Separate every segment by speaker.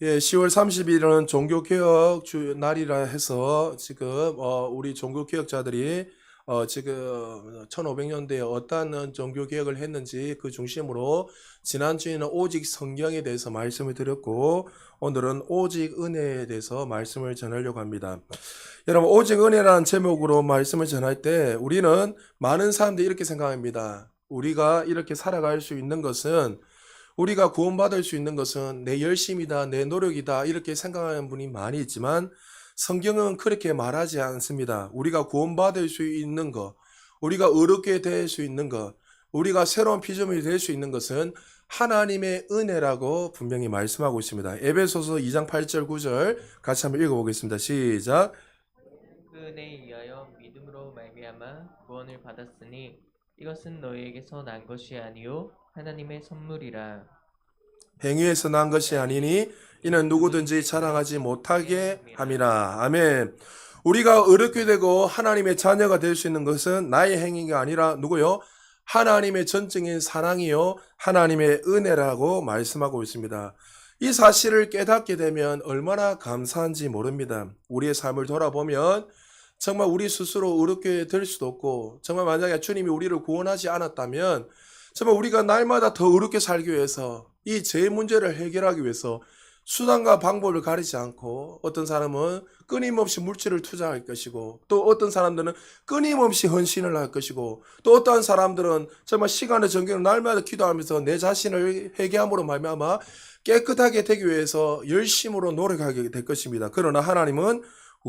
Speaker 1: 예, 10월 30일은 종교개혁 날이라 해서 지금 우리 종교개혁자들이 지금 1500년대에 어떠한 종교개혁을 했는지 그 중심으로 지난주에는 오직 성경에 대해서 말씀을 드렸고 오늘은 오직 은혜에 대해서 말씀을 전하려고 합니다. 여러분, 오직 은혜라는 제목으로 말씀을 전할 때 우리는 많은 사람들이 이렇게 생각합니다. 우리가 이렇게 살아갈 수 있는 것은, 우리가 구원받을 수 있는 것은 내 열심이다, 내 노력이다, 이렇게 생각하는 분이 많이 있지만 성경은 그렇게 말하지 않습니다. 우리가 구원받을 수 있는 것, 우리가 의롭게 될 수 있는 것, 우리가 새로운 피조물이 될 수 있는 것은 하나님의 은혜라고 분명히 말씀하고 있습니다. 에베소서 2장 8절 9절 같이 한번 읽어보겠습니다. 시작.
Speaker 2: 그 은혜에 의하여 믿음으로 말미암아 구원을 받았으니 이것은 너희에게서 난 것이 아니요 하나님의 선물이라.
Speaker 1: 행위에서 난 것이 아니니 이는 누구든지 자랑하지 못하게 함이라. 아멘. 우리가 의롭게 되고 하나님의 자녀가 될 수 있는 것은 나의 행위가 아니라 누구요? 하나님의 전적인 사랑이요 하나님의 은혜라고 말씀하고 있습니다. 이 사실을 깨닫게 되면 얼마나 감사한지 모릅니다. 우리의 삶을 돌아보면 정말 우리 스스로 의롭게 될 수도 없고, 정말 만약에 주님이 우리를 구원하지 않았다면 정말 우리가 날마다 더 의롭게 살기 위해서, 이 죄 문제를 해결하기 위해서 수단과 방법을 가리지 않고, 어떤 사람은 끊임없이 물질을 투자할 것이고, 또 어떤 사람들은 끊임없이 헌신을 할 것이고, 또 어떠한 사람들은 정말 시간의 정경을 날마다 기도하면서 내 자신을 회개함으로 말미암아 깨끗하게 되기 위해서 열심으로 노력하게 될 것입니다. 그러나 하나님은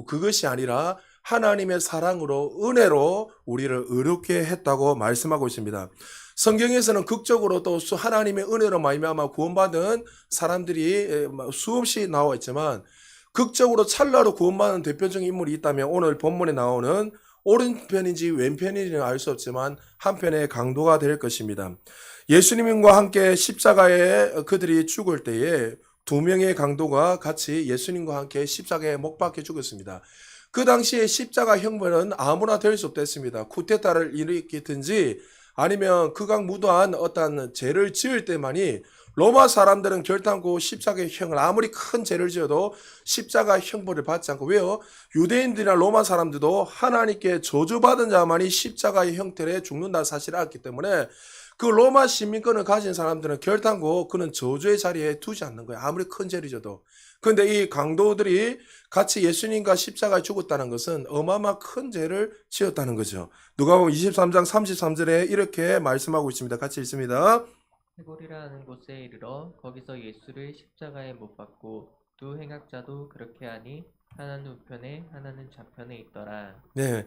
Speaker 1: 그것이 아니라 하나님의 사랑으로, 은혜로 우리를 의롭게 했다고 말씀하고 있습니다. 성경에서는 극적으로 또 하나님의 은혜로 말미암아 구원받은 사람들이 수없이 나와 있지만, 극적으로 찰나로 구원받은 대표적인 인물이 있다면 오늘 본문에 나오는 오른편인지 왼편인지는 알 수 없지만 한편의 강도가 될 것입니다. 예수님과 함께 십자가에 그들이 죽을 때에 두 명의 강도가 같이 예수님과 함께 십자가에 못 박혀 죽었습니다. 그 당시에 십자가 형벌은 아무나 될 수 없었습니다. 쿠데타를 일으키든지 아니면 극악무도한 어떤 죄를 지을 때만이, 로마 사람들은 결단코 십자가의 형을, 아무리 큰 죄를 지어도 십자가 형벌을 받지 않고, 왜요? 유대인들이나 로마 사람들도 하나님께 저주받은 자만이 십자가의 형태로 죽는다는 사실을 알기 때문에 그 로마 시민권을 가진 사람들은 결단코 그는 저주의 자리에 두지 않는 거예요. 아무리 큰 죄를 져도. 그런데 이 강도들이 같이 예수님과 십자가에 죽었다는 것은 어마어마한 큰 죄를 지었다는 거죠. 누가복음 23장 33절에 이렇게 말씀하고 있습니다. 같이 읽습니다.
Speaker 2: 해골이라 하는 곳에 이르러 거기서 예수를 십자가에 못 박고 두 행악자도 그렇게 하니 하나는 우편에 하나는 좌편에 있더라.
Speaker 1: 네.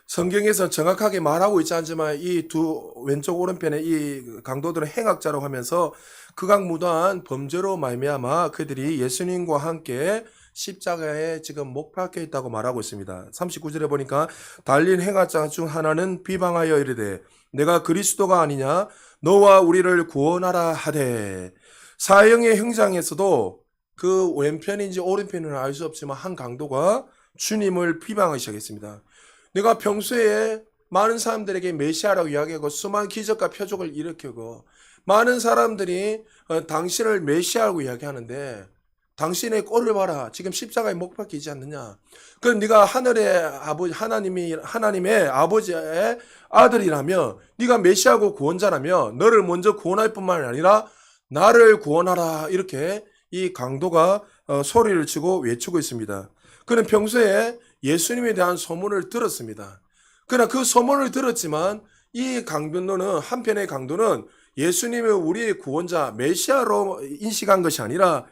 Speaker 1: 성경에서 정확하게 말하고 있지 않지만 이 두 왼쪽 오른편에 이 강도들은 행악자라고 하면서 극악무도한 범죄로 말미암아 그들이 예수님과 함께 십자가에 지금 못 박혀 있다고 말하고 있습니다. 39절에 보니까 달린 행악자 중 하나는 비방하여 이르되 내가 그리스도가 아니냐 너와 우리를 구원하라 하되. 사형의 형장에서도 그 왼편인지 오른편은 알 수 없지만 한 강도가 주님을 비방하기 시작했습니다. 내가 평소에 많은 사람들에게 메시아라고 이야기하고 수많은 기적과 표적을 일으키고 많은 사람들이 당신을 메시아라고 이야기하는데 당신의 꼴을 봐라. 지금 십자가에 못 박히지 않느냐. 그럼 네가 하늘의 아버지 하나님의 아버지의 아들이라며, 네가 메시아고 구원자라며 너를 먼저 구원할 뿐만 아니라 나를 구원하라. 이렇게 이 강도가 소리를 치고 외치고 있습니다. 그는 평소에 예수님에 대한 소문을 들었습니다. 그러나 그 소문을 들었지만 이 강도는, 한편의 강도는 예수님을 우리의 구원자 메시아로 인식한 것이 아니라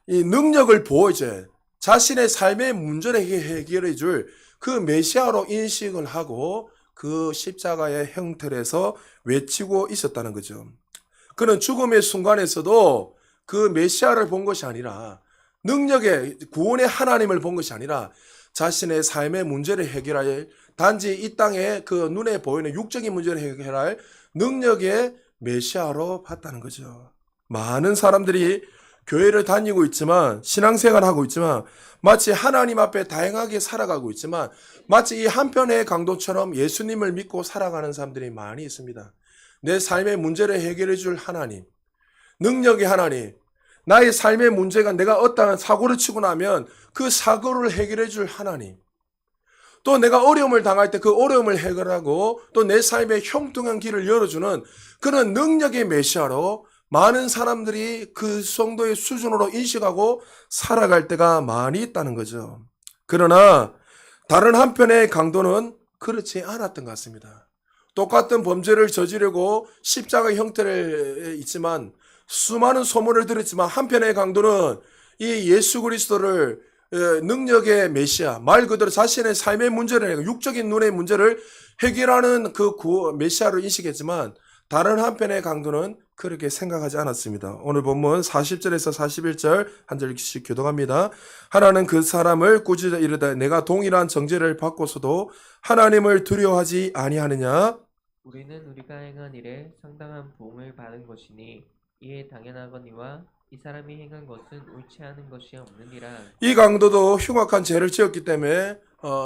Speaker 1: 이 능력을 보여줘야, 자신의 삶의 문제를 해결해 줄 그 메시아로 인식을 하고 그 십자가의 형틀에서 외치고 있었다는 거죠. 그는 죽음의 순간에서도 그 메시아를 본 것이 아니라, 능력의 구원의 하나님을 본 것이 아니라 자신의 삶의 문제를 해결할, 단지 이 땅에 그 눈에 보이는 육적인 문제를 해결할 능력의 메시아로 봤다는 거죠. 많은 사람들이 교회를 다니고 있지만, 신앙생활하고 있지만, 마치 하나님 앞에 다양하게 살아가고 있지만 마치 이 한편의 강도처럼 예수님을 믿고 살아가는 사람들이 많이 있습니다. 내 삶의 문제를 해결해 줄 하나님, 능력의 하나님, 나의 삶의 문제가 내가 어떠한 사고를 치고 나면 그 사고를 해결해 줄 하나님. 또 내가 어려움을 당할 때 그 어려움을 해결하고 또 내 삶의 형통한 길을 열어주는 그런 능력의 메시아로 많은 사람들이 그 정도의 수준으로 인식하고 살아갈 때가 많이 있다는 거죠. 그러나 다른 한편의 강도는 그렇지 않았던 것 같습니다. 똑같은 범죄를 저지르고 십자가 형태를 있지만 수많은 소문을 들었지만 한편의 강도는 이 예수 그리스도를 능력의 메시아, 말 그대로 자신의 삶의 문제를, 육적인 눈의 문제를 해결하는 그 메시아로 인식했지만 다른 한편의 강도는 그렇게 생각하지 않았습니다. 오늘 본문 40절에서 41절 한 절씩 교독합니다. 하나는 그 사람을 꾸짖어 이르되 내가 동일한 정죄를 받고서도 하나님을 두려워하지 아니하느냐?
Speaker 2: 우리는 우리가 행한 일에 상당한 보응을 받은 것이니 이에 당연하거니와 이 사람이 행한 것은 옳지 않은 것이 없느니라.
Speaker 1: 이 강도도 흉악한 죄를 지었기 때문에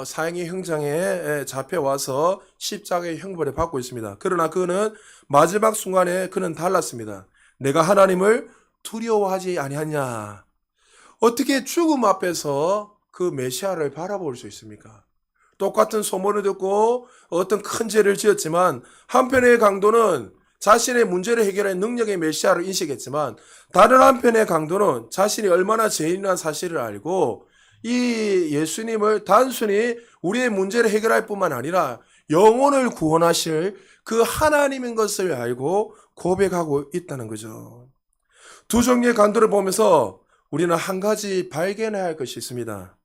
Speaker 1: 사형의 형장에 잡혀와서 십자가의 형벌을 받고 있습니다. 그러나 그는 마지막 순간에 그는 달랐습니다. 내가 하나님을 두려워하지 아니하냐. 어떻게 죽음 앞에서 그 메시아를 바라볼 수 있습니까? 똑같은 소문을 듣고 어떤 큰 죄를 지었지만 한편의 강도는 자신의 문제를 해결할 능력의 메시아를 인식했지만 다른 한편의 강도는 자신이 얼마나 죄인이라는 사실을 알고 이 예수님을 단순히 우리의 문제를 해결할 뿐만 아니라 영혼을 구원하실 그 하나님인 것을 알고 고백하고 있다는 거죠. 두 종류의 강도를 보면서 우리는 한 가지 발견해야 할 것이 있습니다.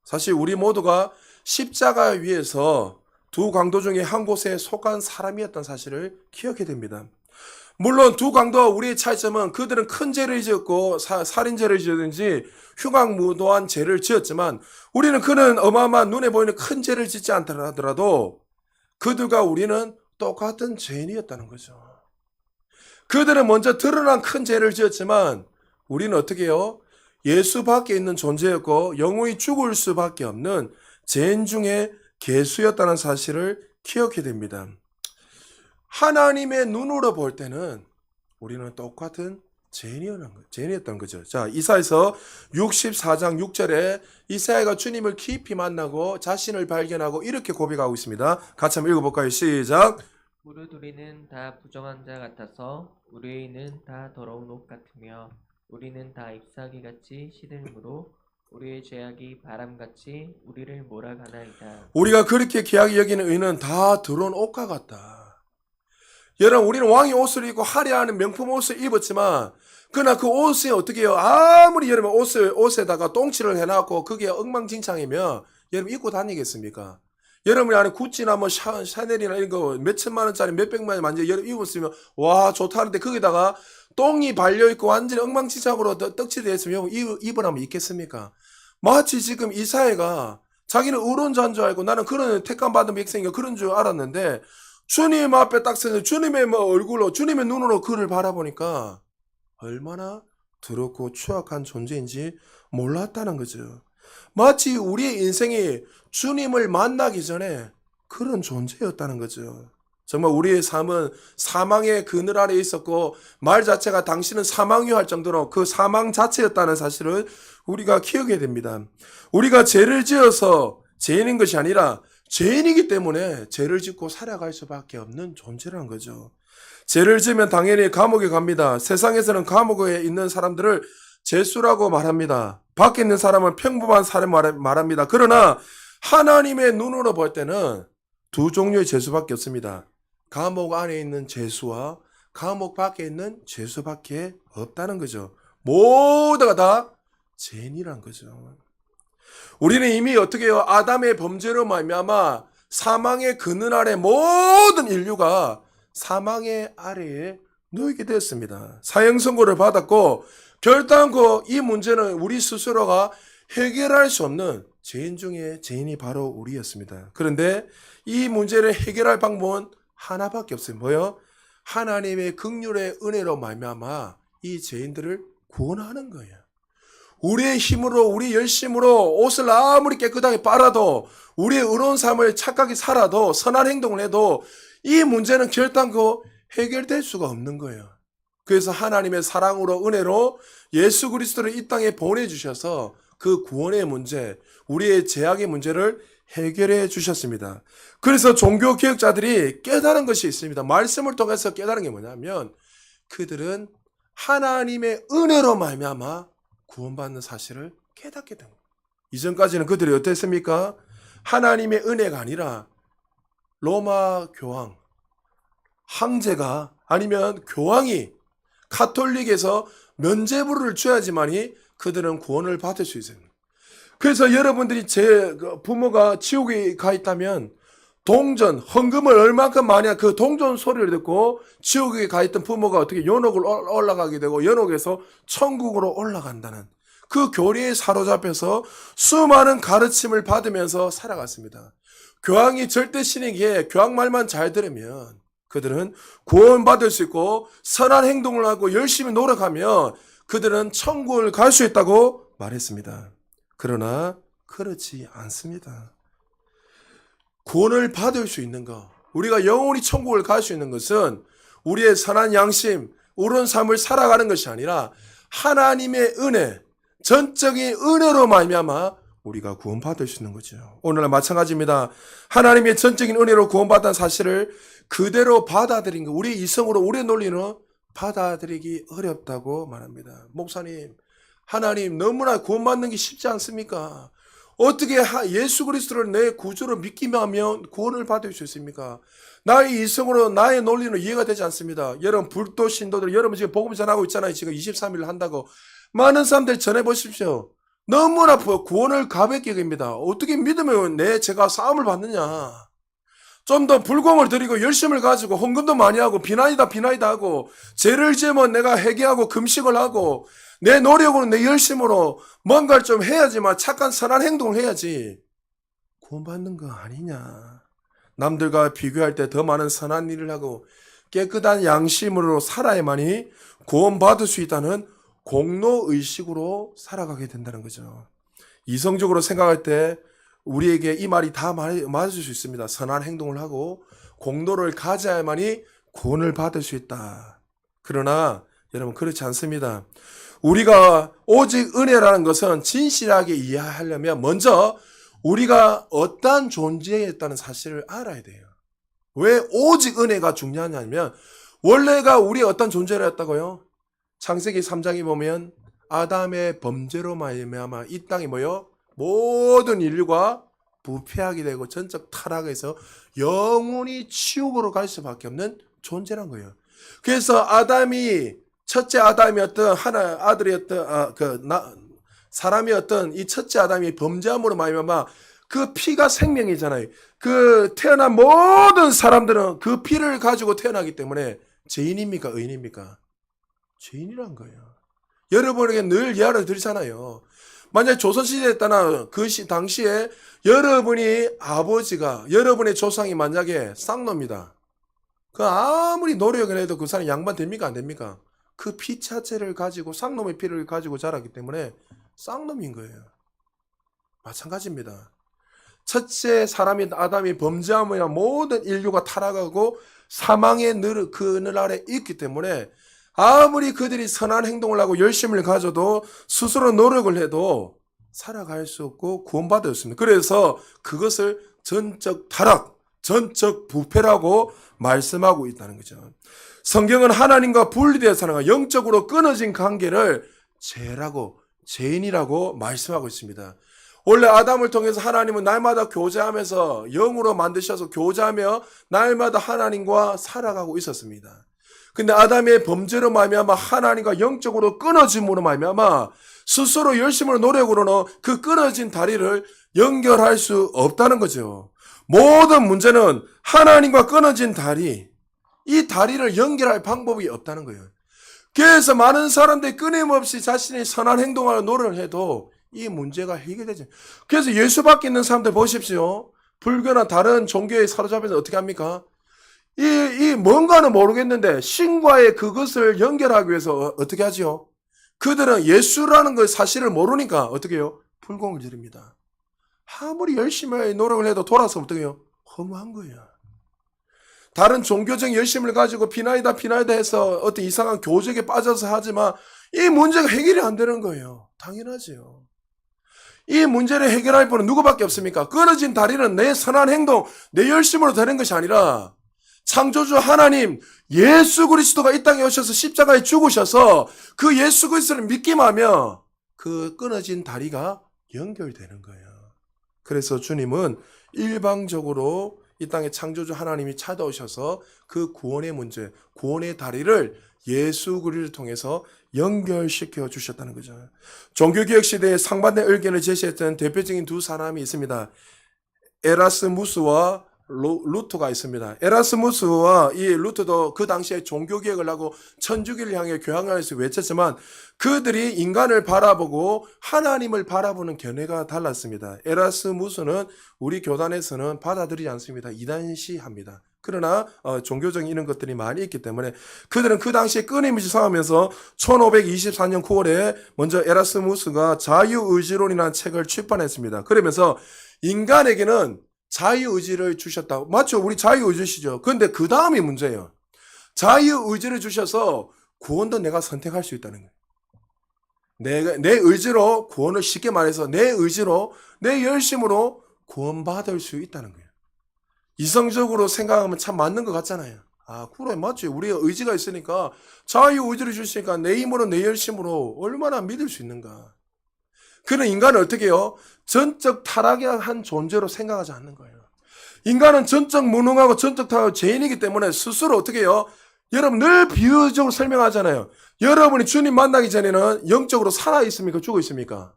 Speaker 1: 사실 우리 모두가 십자가 위에서 두 강도 중에 한 곳에 속한 사람이었던 사실을 기억해야 됩니다. 물론 두 강도와 우리의 차이점은 그들은 큰 죄를 지었고 살인죄를 지었든지 흉악무도한 죄를 지었지만 우리는 그는 어마어마한 눈에 보이는 큰 죄를 짓지 않다 하더라도 그들과 우리는 똑같은 죄인이었다는 거죠. 그들은 먼저 드러난 큰 죄를 지었지만 우리는 어떻게 해요? 예수 밖에 있는 존재였고 영원히 죽을 수밖에 없는 죄인 중에 개수였다는 사실을 기억해야 됩니다. 하나님의 눈으로 볼 때는 우리는 똑같은 죄인이었던 거죠. 자, 이사야서 64장 6절에 이사야가 주님을 깊이 만나고 자신을 발견하고 이렇게 고백하고 있습니다. 같이 한번 읽어볼까요? 시작.
Speaker 2: 무릇 우리는 다 부정한 자 같아서 우리의 의는 다 더러운 옷 같으며 우리는 다 잎사귀같이 시들므로 우리의 죄악이 바람같이 우리를 몰아가나이다.
Speaker 1: 우리가 그렇게 귀하게 여기는 의는 다 더러운 옷과 같다. 여러분, 우리는 왕의 옷을 입고 화려한 명품 옷을 입었지만 그러나 그 옷이 어떻게 해요? 아무리 여러분 옷에다가 똥칠을 해놨고 그게 엉망진창이면 여러분 입고 다니겠습니까? 여러분이 아는 구찌나 뭐 샤넬이나 이런 거 몇천만 원짜리 몇백만 원 만져 여러분 입었으면 와 좋다는데 거기다가 똥이 발려있고 완전히 엉망진창으로 떡칠되어 있으면 입으라면 입겠습니까? 마치 지금 이사야가 자기는 의로운 줄 알고 나는 그런 택감받은 백성이가 그런 줄 알았는데 주님 앞에 딱 서서 주님의 얼굴로 주님의 눈으로 그를 바라보니까 얼마나 더럽고 추악한 존재인지 몰랐다는 거죠. 마치 우리의 인생이 주님을 만나기 전에 그런 존재였다는 거죠. 정말 우리의 삶은 사망의 그늘 아래 있었고 말 자체가 당신은 사망이요 할 정도로 그 사망 자체였다는 사실을 우리가 기억해야 됩니다. 우리가 죄를 지어서 죄인인 것이 아니라 죄인이기 때문에 죄를 짓고 살아갈 수밖에 없는 존재라는 거죠. 죄를 지으면 당연히 감옥에 갑니다. 세상에서는 감옥에 있는 사람들을 죄수라고 말합니다. 밖에 있는 사람은 평범한 사람 말합니다. 그러나 하나님의 눈으로 볼 때는 두 종류의 죄수밖에 없습니다. 감옥 안에 있는 죄수와 감옥 밖에 있는 죄수밖에 없다는 거죠. 모두가 다 죄인이란 거죠. 우리는 이미 어떻게 해요? 아담의 범죄로 말미암아 사망의 그늘 아래 모든 인류가 사망의 아래에 놓이게 되었습니다. 사형 선고를 받았고 결단코 이 문제는 우리 스스로가 해결할 수 없는 죄인 중에 죄인이 바로 우리였습니다. 그런데 이 문제를 해결할 방법은 하나밖에 없어요. 뭐요? 하나님의 긍휼의 은혜로 말미암아 이 죄인들을 구원하는 거예요. 우리의 힘으로 우리 열심으로 옷을 아무리 깨끗하게 빨아도 우리의 의로운 삶을 착하게 살아도 선한 행동을 해도 이 문제는 결단코 해결될 수가 없는 거예요. 그래서 하나님의 사랑으로 은혜로 예수 그리스도를 이 땅에 보내주셔서 그 구원의 문제, 우리의 죄악의 문제를 해결해 주셨습니다. 그래서 종교개혁자들이 깨달은 것이 있습니다. 말씀을 통해서 깨달은 게 뭐냐면 그들은 하나님의 은혜로 말미암아 구원받는 사실을 깨닫게 된 거예요. 이전까지는 그들이 어땠습니까? 하나님의 은혜가 아니라 로마 교황, 황제가 아니면 교황이 카톨릭에서 면죄부를 줘야지만이 그들은 구원을 받을 수 있어요. 그래서 여러분들이 제 부모가 지옥에 가 있다면 동전, 헌금을 얼마큼 많이 그 동전 소리를 듣고 지옥에 가 있던 부모가 어떻게 연옥을 올라가게 되고 연옥에서 천국으로 올라간다는 그 교리에 사로잡혀서 수많은 가르침을 받으면서 살아갔습니다. 교황이 절대 신이기에 교황 말만 잘 들으면 그들은 구원받을 수 있고 선한 행동을 하고 열심히 노력하면 그들은 천국을 갈 수 있다고 말했습니다. 그러나 그렇지 않습니다. 구원을 받을 수 있는 것, 우리가 영원히 천국을 갈 수 있는 것은 우리의 선한 양심, 옳은 삶을 살아가는 것이 아니라 하나님의 은혜, 전적인 은혜로 말미암아 우리가 구원받을 수 있는 거죠. 오늘날 마찬가지입니다. 하나님의 전적인 은혜로 구원받은 사실을 그대로 받아들인 것, 우리 이성으로, 우리 논리는 받아들이기 어렵다고 말합니다. 목사님, 하나님 너무나 구원받는 게 쉽지 않습니까? 어떻게 예수 그리스도를 내 구주로 믿기만 하면 구원을 받을 수 있습니까? 나의 이성으로 나의 논리는 이해가 되지 않습니다. 여러분 불도 신도들, 여러분 지금 복음 전하고 있잖아요. 지금 23일 한다고. 많은 사람들 전해보십시오. 너무나 구원을 가볍게 여깁니다. 어떻게 믿으면 제가 싸움을 받느냐. 좀 더 불공을 들이고 열심을 가지고 헌금도 많이 하고 비나이다 하고 죄를 지으면 내가 회개하고 금식을 하고 내 노력으로 내 열심으로 뭔가를 좀 해야지만 착한 선한 행동을 해야지 구원받는 거 아니냐. 남들과 비교할 때 더 많은 선한 일을 하고 깨끗한 양심으로 살아야만이 구원받을 수 있다는 공로의식으로 살아가게 된다는 거죠. 이성적으로 생각할 때 우리에게 이 말이 다 맞을 수 있습니다. 선한 행동을 하고 공로를 가져야만이 구원을 받을 수 있다. 그러나 여러분 그렇지 않습니다. 우리가 오직 은혜라는 것은 진실하게 이해하려면 먼저 우리가 어떠한 존재였다는 사실을 알아야 돼요. 왜 오직 은혜가 중요하냐면 원래가 우리 어떤 존재였다고요? 창세기 3장에 보면 아담의 범죄로 말미암아 이 땅이 뭐요? 모든 인류가 부패하게 되고 전적 타락해서 영원히 지옥으로 갈 수밖에 없는 존재란 거예요. 그래서 첫째 아담이었던 사람이었던 이 첫째 아담이 범죄함으로 말미암아 그 피가 생명이잖아요. 그 태어난 모든 사람들은 그 피를 가지고 태어나기 때문에 죄인입니까? 의인입니까? 죄인이란 거예요. 여러분에게 늘 예화를 드리잖아요. 만약 조선시대에 따나 당시에 여러분이 아버지가 여러분의 조상이 만약에 쌍놈이다. 그 아무리 노력을 해도 그 사람이 양반 됩니까? 안 됩니까? 그 피 자체를 가지고 쌍놈의 피를 가지고 자랐기 때문에 쌍놈인 거예요. 마찬가지입니다. 첫째 사람인 아담이 범죄함이나 모든 인류가 타락하고 사망의 그늘 아래 있기 때문에 아무리 그들이 선한 행동을 하고 열심을 가져도 스스로 노력을 해도 살아갈 수 없고 구원받을 수 없습니다. 그래서 그것을 전적 타락, 전적 부패라고 말씀하고 있다는 거죠. 성경은 하나님과 분리되어 사는 영적으로 끊어진 관계를 죄인이라고 말씀하고 있습니다. 원래 아담을 통해서 하나님은 날마다 교제하면서 영으로 만드셔서 교제하며 날마다 하나님과 살아가고 있었습니다. 근데 아담의 범죄로 말미암아 하나님과 영적으로 끊어짐으로 말미암아 스스로 열심으로 노력으로는 그 끊어진 다리를 연결할 수 없다는 거죠. 모든 문제는 하나님과 끊어진 다리, 이 다리를 연결할 방법이 없다는 거예요. 그래서 많은 사람들이 끊임없이 자신의 선한 행동을 노력을 해도 이 문제가 해결되지. 그래서 예수 밖에 있는 사람들 보십시오. 불교나 다른 종교에 사로잡혀서 어떻게 합니까? 이 뭔가는 모르겠는데 신과의 그것을 연결하기 위해서 어떻게 하지요? 그들은 예수라는 그 사실을 모르니까 어떻게 해요? 불공을 지릅니다. 아무리 열심히 노력을 해도 돌아서 어떻게 해요? 허무한 거예요. 다른 종교적 열심을 가지고 비나이다 해서 어떤 이상한 교적에 빠져서 하지만 이 문제가 해결이 안 되는 거예요. 당연하지요. 이 문제를 해결할 분은 누구밖에 없습니까? 끊어진 다리는 내 선한 행동, 내 열심으로 되는 것이 아니라 창조주 하나님 예수 그리스도가 이 땅에 오셔서 십자가에 죽으셔서 그 예수 그리스도를 믿기만 하면 그 끊어진 다리가 연결되는 거예요. 그래서 주님은 일방적으로 이 땅에 창조주 하나님이 찾아오셔서 그 구원의 문제, 구원의 다리를 예수 그리스도를 통해서 연결시켜 주셨다는 거죠. 종교개혁 시대에 상반된 의견을 제시했던 대표적인 두 사람이 있습니다. 에라스무스와 루터가 있습니다. 에라스무스와 이 루터도 그 당시에 종교개혁을 하고 천주교를 향해 교황을 해서 외쳤지만 그들이 인간을 바라보고 하나님을 바라보는 견해가 달랐습니다. 에라스무스는 우리 교단에서는 받아들이지 않습니다. 이단시합니다. 그러나 종교적인 이런 것들이 많이 있기 때문에 그들은 그 당시에 끊임없이 싸우면서 1524년 9월에 먼저 에라스무스가 자유의지론이라는 책을 출판했습니다. 그러면서 인간에게는 자유의지를 주셨다. 맞죠? 우리 자유의지시죠. 그런데 그 다음이 문제예요. 자유의지를 주셔서 구원도 내가 선택할 수 있다는 거예요. 내 의지로 구원을 쉽게 말해서 내 의지로 내 열심으로 구원받을 수 있다는 거예요. 이성적으로 생각하면 참 맞는 것 같잖아요. 아, 그래, 맞지. 우리가 의지가 있으니까 자유의지를 주시니까 내 힘으로 내 열심으로 얼마나 믿을 수 있는가. 그는 인간을 어떻게 해요? 전적 타락한 존재로 생각하지 않는 거예요. 인간은 전적 무능하고 전적 타락한 죄인이기 때문에 스스로 어떻게 해요? 여러분 늘 비유적으로 설명하잖아요. 여러분이 주님 만나기 전에는 영적으로 살아있습니까? 죽어 있습니까?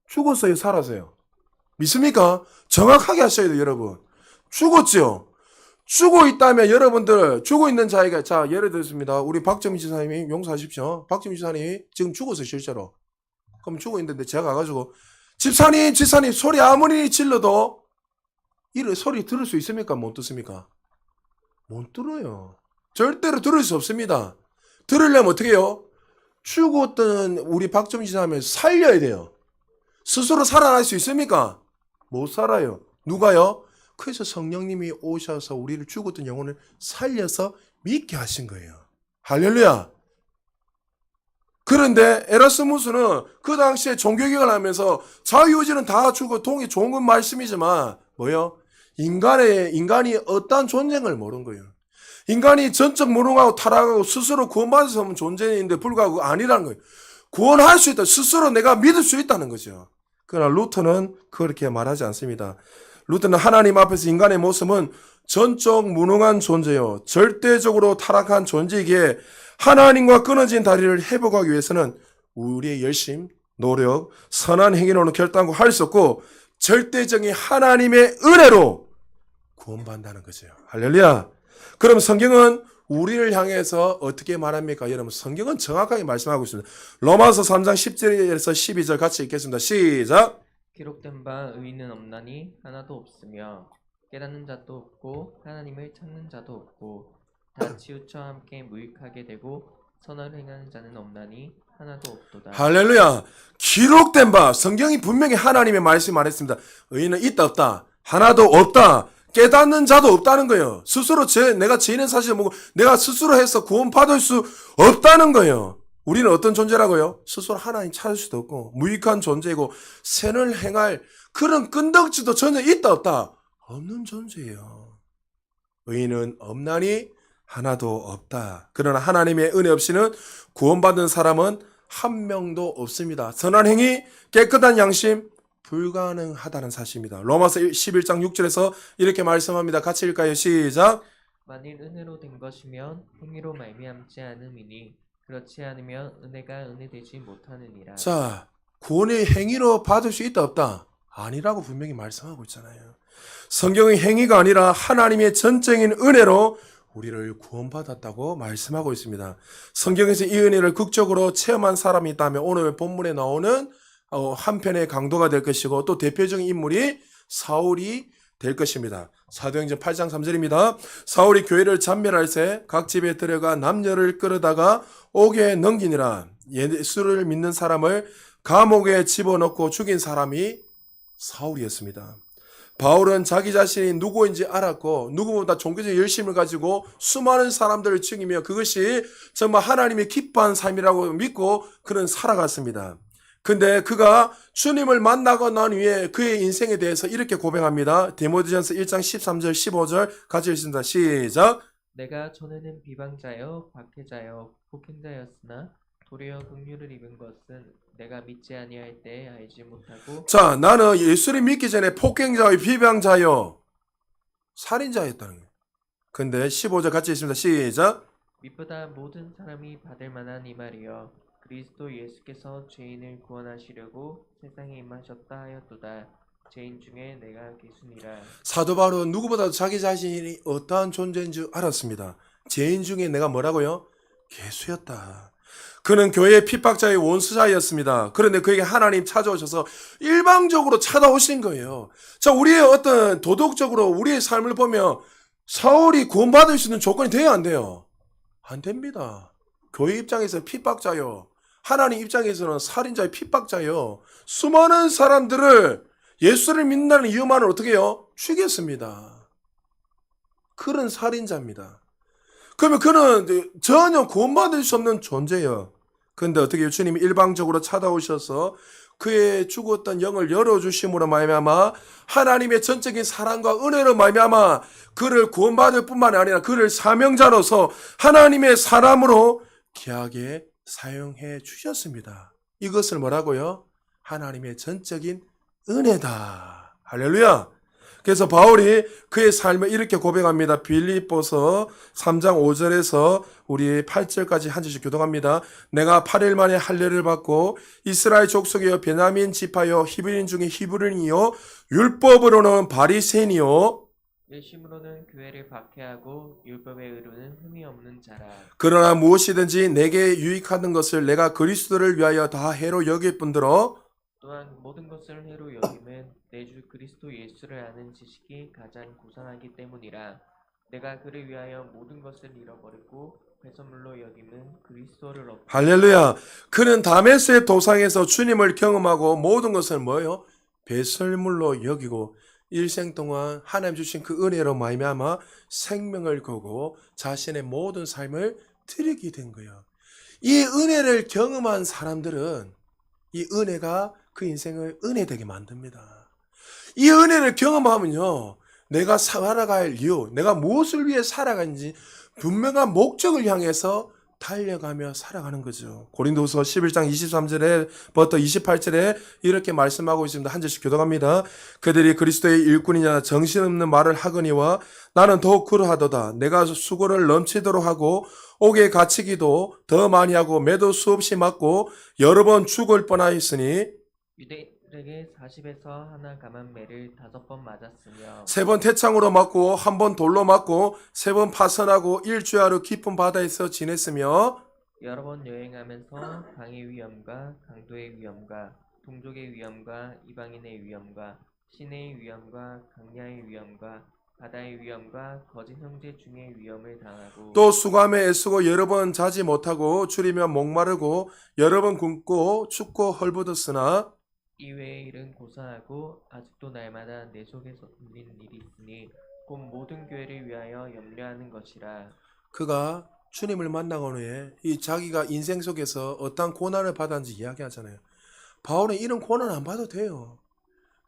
Speaker 1: 죽었어요? 살았어요? 믿습니까? 정확하게 하셔야 돼요, 여러분. 죽었죠? 죽어 있다면 여러분들 죽어 있는 자에게 자 예를 들었습니다. 우리 박정희 지사님이 용서하십시오. 박정희 지사님이 지금 죽었어요, 실제로. 그럼 죽어 있는데 제가 가가지고 집사님 소리 아무리 질러도 이 소리 들을 수 있습니까? 못 듣습니까? 못 들어요. 절대로 들을 수 없습니다. 들으려면 어떻게 해요? 죽었던 우리 박정희 지사님 살려야 돼요. 스스로 살아날 수 있습니까? 못 살아요. 누가요? 그래서 성령님이 오셔서 우리를 죽었던 영혼을 살려서 믿게 하신 거예요. 할렐루야. 그런데 에라스무스는 그 당시에 종교개혁을 하면서 자유의지는 다 주고 동의 좋은 건 말씀이지만 뭐요? 인간이 어떠한 존재를 모르는 거예요. 인간이 전적 무능하고 타락하고 스스로 구원받을 수 없는 존재인데 불구하고 아니라는 거예요. 구원할 수 있다. 스스로 내가 믿을 수 있다는 거죠. 그러나 루터는 그렇게 말하지 않습니다. 루터는 하나님 앞에서 인간의 모습은 전적 무능한 존재요. 절대적으로 타락한 존재이기에 하나님과 끊어진 다리를 회복하기 위해서는 우리의 열심, 노력, 선한 행위로는 결단코 할 수 없고 절대적인 하나님의 은혜로 구원받는다는 거죠. 할렐루야. 그럼 성경은 우리를 향해서 어떻게 말합니까? 여러분 성경은 정확하게 말씀하고 있습니다. 로마서 3장 10절에서 12절 같이 읽겠습니다. 시작.
Speaker 2: 기록된 바 의인은 없나니 하나도 없으며 깨닫는 자도 없고 하나님을 찾는 자도 없고 다 치우쳐 함께 무익하게 되고 선을 행하는 자는 없나니 하나도 없도다.
Speaker 1: 할렐루야. 기록된 바 성경이 분명히 하나님의 말씀 말했습니다. 의인은 있다 없다. 하나도 없다. 깨닫는 자도 없다는 거예요. 스스로 내가 죄인은 사실 뭐고 내가 스스로 해서 구원받을 수 없다는 거예요. 우리는 어떤 존재라고요? 스스로 하나님 찾을 수도 없고 무익한 존재이고 선을 행할 그런 끈덕지도 전혀 있다 없다. 없는 존재예요. 의인은 없나니 하나도 없다. 그러나 하나님의 은혜 없이는 구원받은 사람은 한 명도 없습니다. 선한 행위, 깨끗한 양심, 불가능하다는 사실입니다. 로마서 11장 6절에서 이렇게 말씀합니다. 같이 읽을까요? 시작.
Speaker 2: 만일 은혜로 된 것이면 행위로 말미암지 않음이니 그렇지 않으면 은혜가 은혜되지 못하느니라.
Speaker 1: 자, 구원의 행위로 받을 수 있다 없다? 아니라고 분명히 말씀하고 있잖아요. 성경의 행위가 아니라 하나님의 전적인 은혜로 우리를 구원받았다고 말씀하고 있습니다. 성경에서 이 은혜를 극적으로 체험한 사람이 있다면 오늘 본문에 나오는 한편의 강도가 될 것이고 또 대표적인 인물이 사울이 될 것입니다. 사도행전 8장 3절입니다. 사울이 교회를 잔멸할 새 각 집에 들어가 남녀를 끌어다가 옥에 넘기니라. 예수를 믿는 사람을 감옥에 집어넣고 죽인 사람이 사울이었습니다. 바울은 자기 자신이 누구인지 알았고 누구보다 종교적 열심을 가지고 수많은 사람들을 죽이며 그것이 정말 하나님이 기뻐한 삶이라고 믿고 그는 살아갔습니다. 근데 그가 주님을 만나고 난 후에 그의 인생에 대해서 이렇게 고백합니다. 디모데전서 1장 13절 15절 같이 읽습니다. 시작.
Speaker 2: 내가 전에는 비방자여 박해자여 폭행자였으나 도리어 긍휼을 입은 것은 내가 믿지 아니할 때에 알지 못하고
Speaker 1: 자, 나는 예수를 믿기 전에 폭행자요, 비방자요, 살인자였다는 거예요. 근데 15절 같이 읽습니다. 시작.
Speaker 2: 밑보다 모든 사람이 받을 만한 이 말이여 그리스도 예수께서 죄인을 구원하시려고 세상에 임하셨다 하였도다. 죄인 중에 내가 개수니라.
Speaker 1: 사도 바울은 누구보다도 자기 자신이 어떠한 존재인 줄 알았습니다. 죄인 중에 내가 뭐라고요? 개수였다. 그는 교회의 핍박자의 원수자였습니다. 그런데 그에게 하나님 찾아오셔서 일방적으로 찾아오신 거예요. 자, 우리의 어떤 도덕적으로 우리의 삶을 보면 사울이 구원받을 수 있는 조건이 돼야 안 돼요? 안 됩니다. 교회 입장에서 핍박자요. 하나님 입장에서는 살인자의 핍박자요. 수많은 사람들을 예수를 믿는다는 이유만을 어떻게 해요? 죽였습니다. 그런 살인자입니다. 그러면 그는 전혀 구원받을 수 없는 존재예요. 그런데 어떻게 해요? 주님이 일방적으로 찾아오셔서 그의 죽었던 영을 열어주심으로 말미암아 하나님의 전적인 사랑과 은혜로 말미암아 그를 구원받을 뿐만 아니라 그를 사명자로서 하나님의 사람으로 귀하게 사용해 주셨습니다. 이것을 뭐라고요? 하나님의 전적인 은혜다. 할렐루야. 그래서 바울이 그의 삶을 이렇게 고백합니다. 빌립보서 3장 5절에서 우리 8절까지 한 절씩 교독합니다. 내가 8일 만에 할례를 받고 이스라엘 족속이여 베냐민 지파여 히브리인 중에 히브리인이요 율법으로는 바리새인이요
Speaker 2: 열심으로는 교회를 박해하고 율법의 의로는 흠이 없는 자라.
Speaker 1: 그러나 무엇이든지 내게 유익하는 것을 내가 그리스도를 위하여 다 해로 여길 뿐더러
Speaker 2: 또한 모든 것을 해로 여김은 내 주 그리스도 예수를 아는 지식이 가장 고상하기 때문이라. 내가 그를 위하여 모든 것을 잃어버리고 배설물로 여김은 그리스도를 얻고.
Speaker 1: 할렐루야. 그는 다메스의 도상에서 주님을 경험하고 모든 것을 뭐예요? 배설물로 여기고 일생 동안 하나님 주신 그 은혜로 말미암아 생명을 거고 자신의 모든 삶을 드리게 된 거예요. 이 은혜를 경험한 사람들은 이 은혜가 그 인생을 은혜되게 만듭니다. 이 은혜를 경험하면요, 내가 살아갈 이유, 내가 무엇을 위해 살아가는지 분명한 목적을 향해서 달려가며 살아가는 거죠. 고린도후서 11장 23절에부터 28절에 이렇게 말씀하고 있습니다. 한 절씩 교독합니다. 그들이 그리스도의 일꾼이냐 정신없는 말을 하거니와 나는 더욱 그러하도다. 내가 수고를 넘치도록 하고 옥에 갇히기도 더 많이 하고 매도 수없이 맞고 여러 번 죽을 뻔하였으니
Speaker 2: 유대인에게 40에서 하나 감한 매를 5번 맞았으며
Speaker 1: 3번 태창으로 맞고 1번 돌로 맞고 3번 파선하고 일주하루 깊은 바다에서 지냈으며
Speaker 2: 여러 번 여행하면서 강의 위험과 강도의 위험과 동족의 위험과 이방인의 위험과 시내의 위험과 강야의 위험과 바다의 위험과 거짓 형제 중의 위험을 당하고
Speaker 1: 또 수감에 애쓰고 여러 번 자지 못하고 줄이며 목마르고 여러 번 굶고 춥고 헐벗었으나
Speaker 2: 이외의 일은 고사하고 아직도 날마다 내 속에서 울린 일이 있으니 곧 모든 교회를 위하여 염려하는 것이라.
Speaker 1: 그가 주님을 만나고 후에 이 자기가 인생 속에서 어떠한 고난을 받았는지 이야기하잖아요. 바울은 이런 고난 안 받아도 돼요.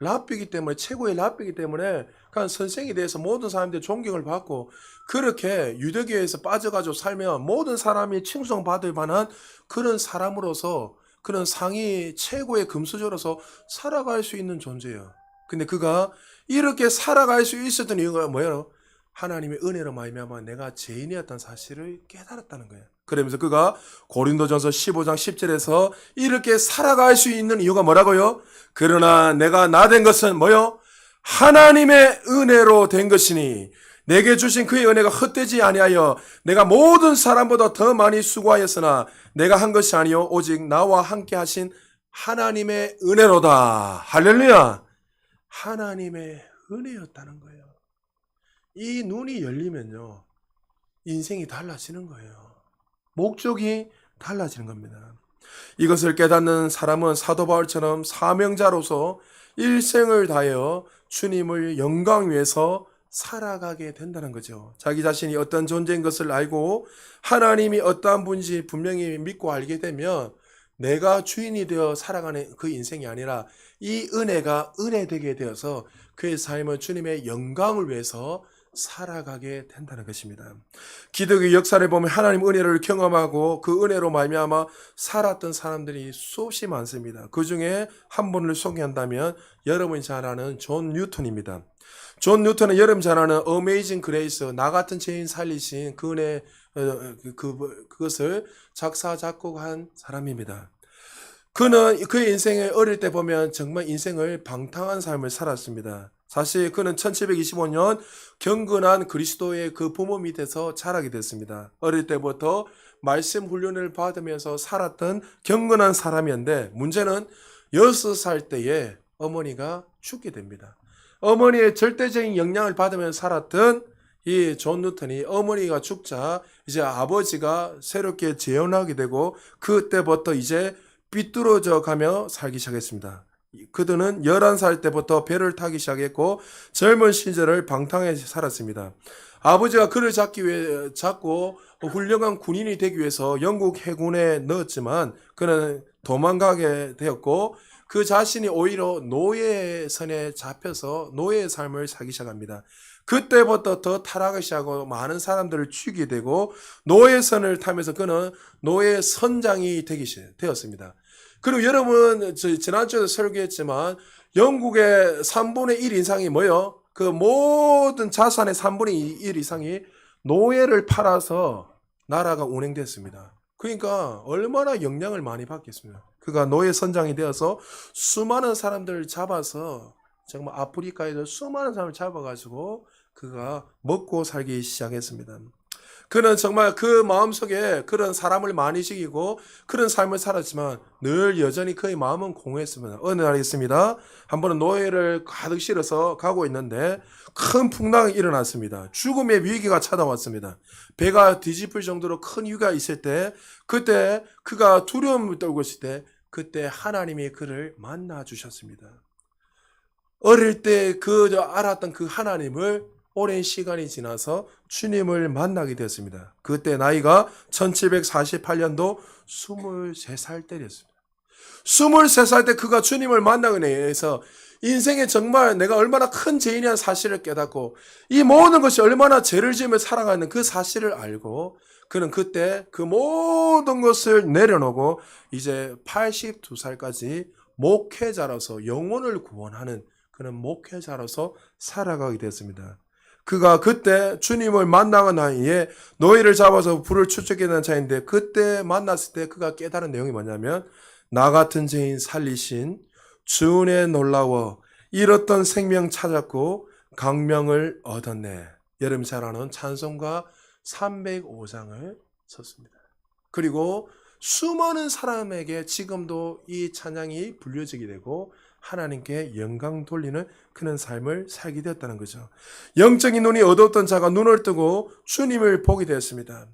Speaker 1: 랍비이기 때문에 최고의 랍비이기 때문에 그냥 선생에 대해서 모든 사람들이 존경을 받고 그렇게 유대교에서 빠져가지고 살면 모든 사람이 칭송받을 만한 그런 사람으로서 그런 상위 최고의 금수저로서 살아갈 수 있는 존재예요. 근데 그가 이렇게 살아갈 수 있었던 이유가 뭐예요? 하나님의 은혜로 말미암아 내가 죄인이었다는 사실을 깨달았다는 거예요. 그러면서 그가 고린도전서 15장 10절에서 이렇게 살아갈 수 있는 이유가 뭐라고요? 그러나 내가 나 된 것은 뭐요? 하나님의 은혜로 된 것이니 내게 주신 그의 은혜가 헛되지 아니하여 내가 모든 사람보다 더 많이 수고하였으나 내가 한 것이 아니요 오직 나와 함께 하신 하나님의 은혜로다. 할렐루야. 하나님의 은혜였다는 거예요. 이 눈이 열리면요 인생이 달라지는 거예요. 목적이 달라지는 겁니다. 이것을 깨닫는 사람은 사도 바울처럼 사명자로서 일생을 다하여 주님을 영광 위해서 살아가게 된다는 거죠. 자기 자신이 어떤 존재인 것을 알고 하나님이 어떠한 분인지 분명히 믿고 알게 되면 내가 주인이 되어 살아가는 그 인생이 아니라 이 은혜가 은혜되게 되어서 그의 삶은 주님의 영광을 위해서 살아가게 된다는 것입니다. 기독의 역사를 보면 하나님 은혜를 경험하고 그 은혜로 말미암아 살았던 사람들이 수없이 많습니다. 그 중에 한 분을 소개한다면 여러분이 잘 아는 존 뉴턴입니다. 존 뉴턴은 여러분 잘 아는 어메이징 그레이스, 나 같은 죄인 살리신 그 은혜, 그것을 작사 작곡한 사람입니다. 그는 그의 인생을 어릴 때 보면 정말 인생을 방탕한 삶을 살았습니다. 사실 그는 1725년 경건한 그리스도의 그 부모 밑에서 자라게 됐습니다. 어릴 때부터 말씀 훈련을 받으면서 살았던 경건한 사람이었는데 문제는 6살 때에 어머니가 죽게 됩니다. 어머니의 절대적인 영향을 받으면서 살았던 이 존 뉴턴이 어머니가 죽자 이제 아버지가 새롭게 재혼하게 되고 그때부터 이제 삐뚤어져 가며 살기 시작했습니다. 그들은 11살 때부터 배를 타기 시작했고 젊은 시절을 방탕하게 살았습니다. 아버지가 그를 잡고 훌륭한 군인이 되기 위해서 영국 해군에 넣었지만 그는 도망가게 되었고 그 자신이 오히려 노예의 선에 잡혀서 노예의 삶을 살기 시작합니다. 그때부터 더 타락을 시작하고 많은 사람들을 죽이게 되고 노예의 선을 타면서 그는 노예 선장이 되었습니다. 그리고 여러분 지난주에도 설교했지만 영국의 3분의 1 이상이 뭐요? 그 모든 자산의 3분의 1 이상이 노예를 팔아서 나라가 운행됐습니다. 그러니까 얼마나 영향을 많이 받겠습니까? 그가 노예 선장이 되어서 수많은 사람들을 잡아서 정말 아프리카에서 수많은 사람을 잡아가지고 그가 먹고 살기 시작했습니다. 그는 정말 그 마음속에 그런 사람을 많이 죽이고 그런 삶을 살았지만 늘 여전히 그의 마음은 공허했습니다. 어느 날 있습니다. 한 번은 노예를 가득 실어서 가고 있는데 큰 풍랑이 일어났습니다. 죽음의 위기가 찾아왔습니다. 배가 뒤집을 정도로 큰 위기가 있을 때 그때 그가 두려움을 떨고 있을 때 그때 하나님이 그를 만나 주셨습니다. 어릴 때 알았던 그 하나님을 오랜 시간이 지나서 주님을 만나게 되었습니다. 그때 나이가 1748년도 23살 때였습니다. 23살 때 그가 주님을 만나게 되어서 인생에 정말 내가 얼마나 큰 죄인이라는 사실을 깨닫고 이 모든 것이 얼마나 죄를 지으며 살아가는 그 사실을 알고 그는 그때 그 모든 것을 내려놓고 이제 82살까지 목회자로서 영혼을 구원하는 그런 목회자로서 살아가게 되었습니다. 그가 그때 주님을 만나는 나이에 노예를 잡아서 불을 추적해낸 자인데 그때 만났을 때 그가 깨달은 내용이 뭐냐면 나 같은 죄인 살리신 주 은혜 놀라워 잃었던 생명 찾았고 강명을 얻었네. 여러분 잘 아는 찬송가 305장을 썼습니다. 그리고 수많은 사람에게 지금도 이 찬양이 불려지게 되고 하나님께 영광 돌리는 그런 삶을 살게 되었다는 거죠. 영적인 눈이 어두웠던 자가 눈을 뜨고 주님을 보게 되었습니다.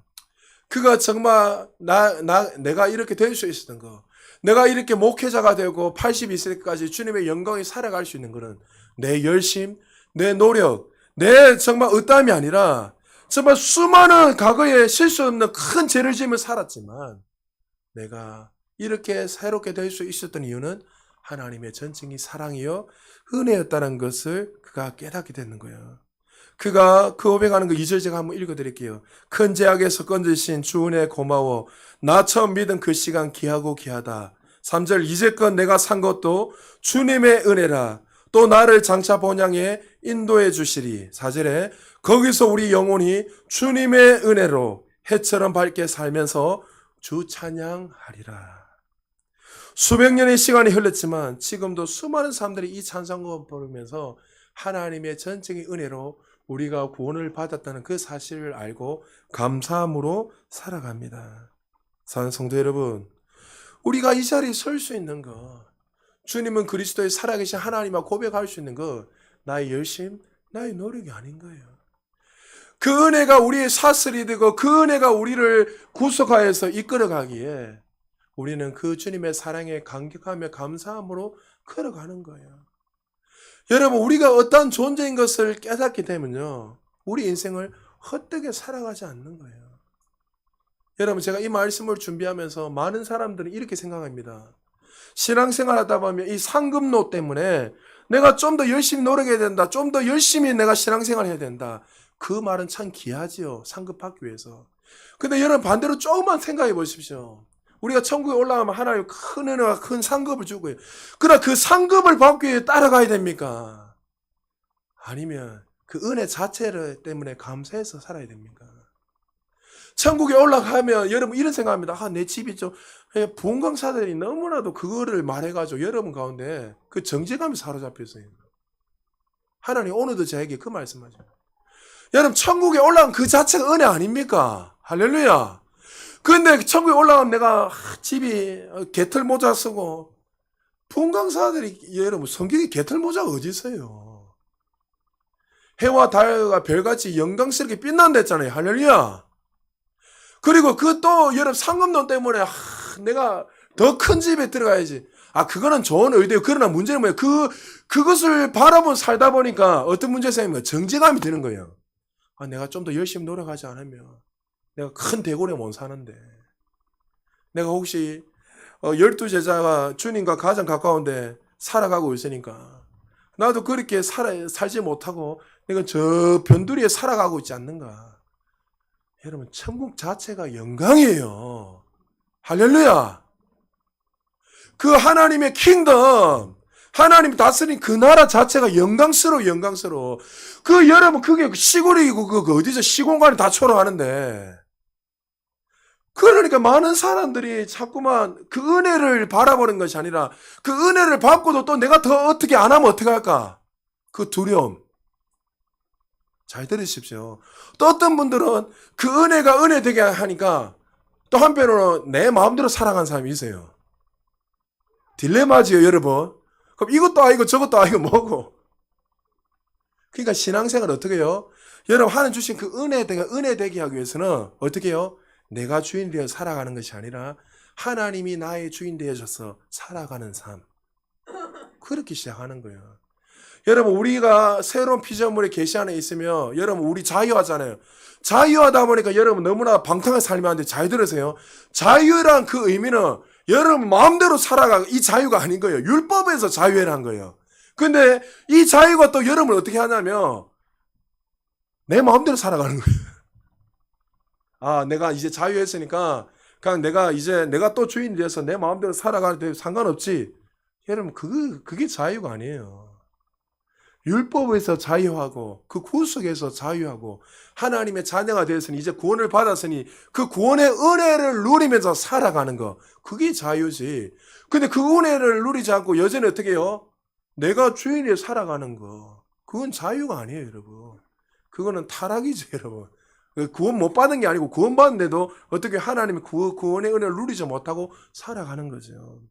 Speaker 1: 그가 정말 내가 이렇게 될 수 있었던 거, 내가 이렇게 목회자가 되고 82세까지 주님의 영광에 살아갈 수 있는 것은 내 열심, 내 노력, 내 정말 의땀이 아니라 정말 수많은 과거에 실수 없는 큰 죄를 지으며 살았지만 내가 이렇게 새롭게 될 수 있었던 이유는 하나님의 전적인 사랑이요 은혜였다는 것을 그가 깨닫게 되는 거예요. 그가 그 고백하는 그 2절 제가 한번 읽어드릴게요. 큰 제약에서 건지신 주 은혜 고마워. 나 처음 믿은 그 시간 귀하고 귀하다. 3절 이제껏 내가 산 것도 주님의 은혜라. 또 나를 장차 본향에 인도해 주시리. 4절에 거기서 우리 영혼이 주님의 은혜로 해처럼 밝게 살면서 주 찬양하리라. 수백 년의 시간이 흘렀지만 지금도 수많은 사람들이 이 찬송을 부르면서 하나님의 전적인 은혜로 우리가 구원을 받았다는 그 사실을 알고 감사함으로 살아갑니다. 사랑하는 성도 여러분, 우리가 이 자리에 설 수 있는 것, 주님은 그리스도의 살아계신 하나님과 고백할 수 있는 것, 나의 열심, 나의 노력이 아닌 거예요. 그 은혜가 우리의 사슬이 되고 그 은혜가 우리를 구속하여서 이끌어가기에 우리는 그 주님의 사랑에 감격하며 감사함으로 걸어가는 거예요. 여러분, 우리가 어떠한 존재인 것을 깨닫게 되면요, 우리 인생을 헛되게 살아가지 않는 거예요. 여러분, 제가 이 말씀을 준비하면서 많은 사람들은 이렇게 생각합니다. 신앙생활 하다 보면 이 상급로 때문에 내가 좀 더 열심히 노력해야 된다. 좀 더 열심히 내가 신앙생활 해야 된다. 그 말은 참 귀하지요. 상급 받기 위해서. 근데 여러분, 반대로 조금만 생각해 보십시오. 우리가 천국에 올라가면 하나님 큰 은혜와 큰 상급을 주고요. 그러나 그 상급을 받기 위해 따라가야 됩니까? 아니면 그 은혜 자체를 때문에 감사해서 살아야 됩니까? 천국에 올라가면 여러분 이런 생각합니다. 내 집이 좀 부흥강사들이 너무나도 그거를 말해가지고 여러분 가운데 그 정죄감이 사로잡혀 있어요. 하나님 오늘도 저에게 그 말씀하죠. 여러분 천국에 올라간 그 자체가 은혜 아닙니까? 할렐루야. 근데 천국에 올라가면 내가 집이 개털 모자 쓰고 부흥강사들이 여러분 성경에 개털 모자가 어디 있어요? 해와 달과 별같이 영광스럽게 빛난댔잖아요. 할렐루야. 그리고 그 또 여러분 상급론 때문에 내가 더 큰 집에 들어가야지. 그거는 좋은 의도예요. 그러나 문제는 뭐예요? 그것을 바라본 살다 보니까 어떤 문제가 생기면 정죄감이 드는 거예요. 내가 좀 더 열심히 노력하지 않으면 내가 큰 대궐에 못 사는데. 내가 혹시 12제자가 주님과 가장 가까운데 살아가고 있으니까 나도 그렇게 살지 못하고 내가 저 변두리에 살아가고 있지 않는가. 여러분 천국 자체가 영광이에요. 할렐루야. 그 하나님의 킹덤, 하나님 다스린 그 나라 자체가 영광스러워. 그 여러분 그게 시골이고 그 어디서 시공간이 다 초라하는데. 그러니까 많은 사람들이 자꾸만 그 은혜를 바라보는 것이 아니라 그 은혜를 받고도 또 내가 더 어떻게 안 하면 어떻게 할까? 그 두려움. 잘 들으십시오. 또 어떤 분들은 그 은혜가 은혜 되게 하니까 또 한편으로는 내 마음대로 살아가는 사람이 있어요. 딜레마지요, 여러분. 그럼 이것도 아니고 저것도 아니고 뭐고. 그러니까 신앙생활 어떻게 해요? 여러분 하나님 주신 그 은혜 되게 하기 위해서는 어떻게 해요? 내가 주인 되어 살아가는 것이 아니라 하나님이 나의 주인 되어져서 살아가는 삶. 그렇게 시작하는 거예요. 여러분 우리가 새로운 피조물의 계시 안에 있으면 여러분 우리 자유하잖아요. 자유하다 보니까 여러분 너무나 방탕한 삶이 안 돼. 잘 들으세요. 자유란 그 의미는 여러분 마음대로 살아가 이 자유가 아닌 거예요. 율법에서 자유란 거예요. 근데 이 자유가 또 여러분을 어떻게 하냐면 내 마음대로 살아가는 거예요. 내가 이제 자유했으니까 그냥 내가 또 주인이 돼서 내 마음대로 살아가도 상관없지. 여러분 그게 자유가 아니에요. 율법에서 자유하고 그 구속에서 자유하고 하나님의 자녀가 되었으니 이제 구원을 받았으니 그 구원의 은혜를 누리면서 살아가는 거 그게 자유지. 근데 그 은혜를 누리지 않고 여전히 어떻게 해요? 내가 주인이 살아가는 거 그건 자유가 아니에요, 여러분. 그거는 타락이죠, 여러분. 구원 못 받은 게 아니고 구원 받는데도 어떻게 하나님의 구원의 은혜를 누리지 못하고 살아가는 거죠.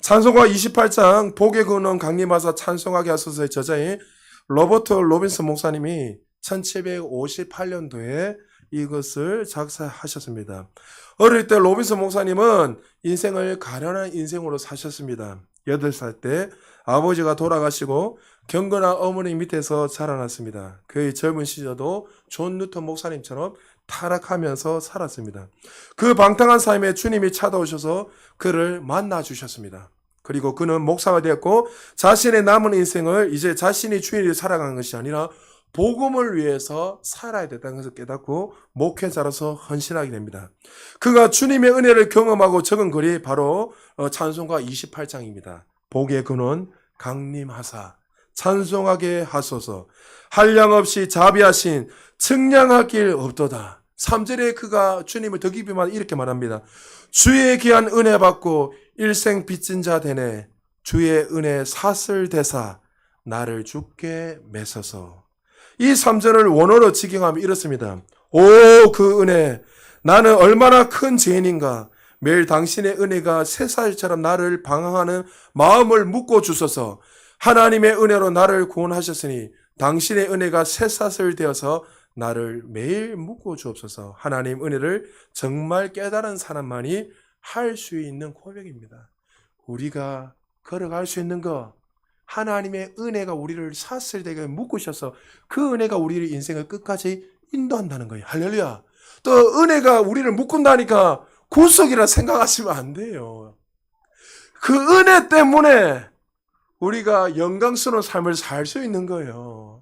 Speaker 1: 찬송가 28장 복의 근원 강림하사 찬송하게 하소서의 저자인 로버트 로빈슨 목사님이 1758년도에 이것을 작사하셨습니다. 어릴 때 로빈슨 목사님은 인생을 가련한 인생으로 사셨습니다. 8살 때 아버지가 돌아가시고 경건한 어머니 밑에서 자라났습니다. 그의 젊은 시절도 존 뉴턴 목사님처럼 타락하면서 살았습니다. 그 방탕한 삶에 주님이 찾아오셔서 그를 만나 주셨습니다. 그리고 그는 목사가 되었고 자신의 남은 인생을 이제 자신이 주인이 살아가는 것이 아니라 복음을 위해서 살아야 된다는 것을 깨닫고 목회자로서 헌신하게 됩니다. 그가 주님의 은혜를 경험하고 적은 글이 바로 찬송가 28장입니다. 복의 근원 강림하사 찬송하게 하소서 한량없이 자비하신 측량할 길 없도다. 3절에 그가 주님을 더 깊이 이렇게 말합니다. 주의 귀한 은혜 받고 일생 빚진 자 되네. 주의 은혜 사슬 대사 나를 주께 매서서. 이 3절을 원어로 직역하면 이렇습니다. 오, 그 은혜 나는 얼마나 큰 죄인인가. 매일 당신의 은혜가 새살처럼 나를 방황하는 마음을 묶어 주소서. 하나님의 은혜로 나를 구원하셨으니 당신의 은혜가 새사슬 되어서 나를 매일 묶어 주옵소서. 하나님 은혜를 정말 깨달은 사람만이 할 수 있는 고백입니다. 우리가 걸어갈 수 있는 거 하나님의 은혜가 우리를 사슬되게 묶으셔서 그 은혜가 우리의 인생을 끝까지 인도한다는 거예요. 할렐루야. 또 은혜가 우리를 묶은다니까 구속이라 생각하시면 안 돼요. 그 은혜 때문에 우리가 영광스러운 삶을 살 수 있는 거예요.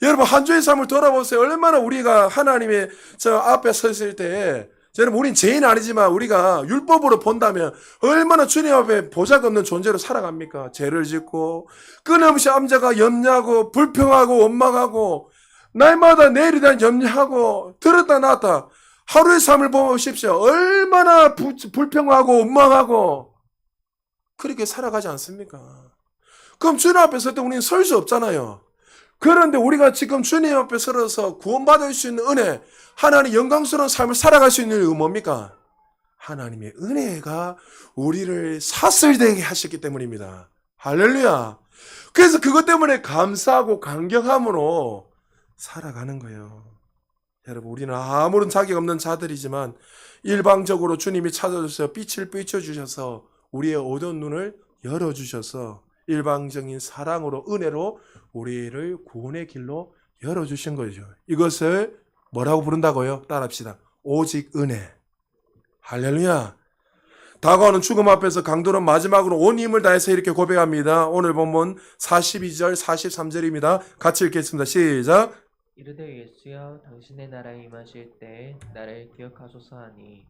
Speaker 1: 여러분 한 주의 삶을 돌아보세요. 얼마나 우리가 하나님의 저 앞에 섰을 때 여러분 우린 죄인 아니지만 우리가 율법으로 본다면 얼마나 주님 앞에 보잘것없는 존재로 살아갑니까? 죄를 짓고 끊임없이 암자가 염려하고 불평하고 원망하고 날마다 내일에 대한 염려하고 들었다 놨다 하루의 삶을 보십시오. 얼마나 불평하고 원망하고 그렇게 살아가지 않습니까? 그럼 주님 앞에 설 때 우리는 설 수 없잖아요. 그런데 우리가 지금 주님 앞에 서서 구원받을 수 있는 은혜, 하나님 영광스러운 삶을 살아갈 수 있는 이유는 뭡니까? 하나님의 은혜가 우리를 사슬되게 하셨기 때문입니다. 할렐루야. 그래서 그것 때문에 감사하고 감격함으로 살아가는 거예요. 여러분 우리는 아무런 자격 없는 자들이지만 일방적으로 주님이 찾아주셔서 빛을 비춰주셔서 우리의 어두운 눈을 열어주셔서 일방적인 사랑으로 은혜로 우리를 구원의 길로 열어주신 거죠. 이것을 뭐라고 부른다고요? 따라합시다. 오직 은혜. 할렐루야. 다가오는 죽음 앞에서 강도는 마지막으로 온 힘을 다해서 이렇게 고백합니다. 오늘 본문 42절 43절입니다. 같이 읽겠습니다. 시작.
Speaker 2: 이르되 예수여 당신의 나라에 임하실 때 나를 기억하소서 하니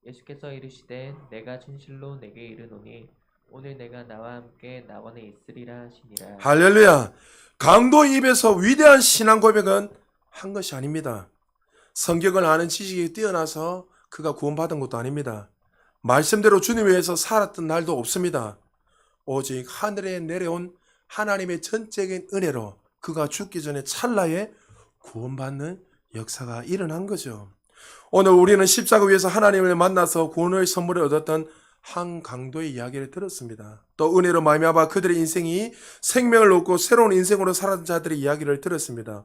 Speaker 2: 예수께서 이르시되 내가 진실로 내게 이르노니 오늘 내가 나와 함께 낙원에 있으리라 하시니라.
Speaker 1: 할렐루야. 강도 입에서 위대한 신앙 고백은 한 것이 아닙니다. 성경을 아는 지식이 뛰어나서 그가 구원받은 것도 아닙니다. 말씀대로 주님 위해서 살았던 날도 없습니다. 오직 하늘에 내려온 하나님의 전적인 은혜로 그가 죽기 전에 찰나에 구원받는 역사가 일어난 거죠. 오늘 우리는 십자가 위에서 하나님을 만나서 구원의 선물을 얻었던 한 강도의 이야기를 들었습니다. 또 은혜로 말미암아 그들의 인생이 생명을 얻고 새로운 인생으로 살아난 자들의 이야기를 들었습니다.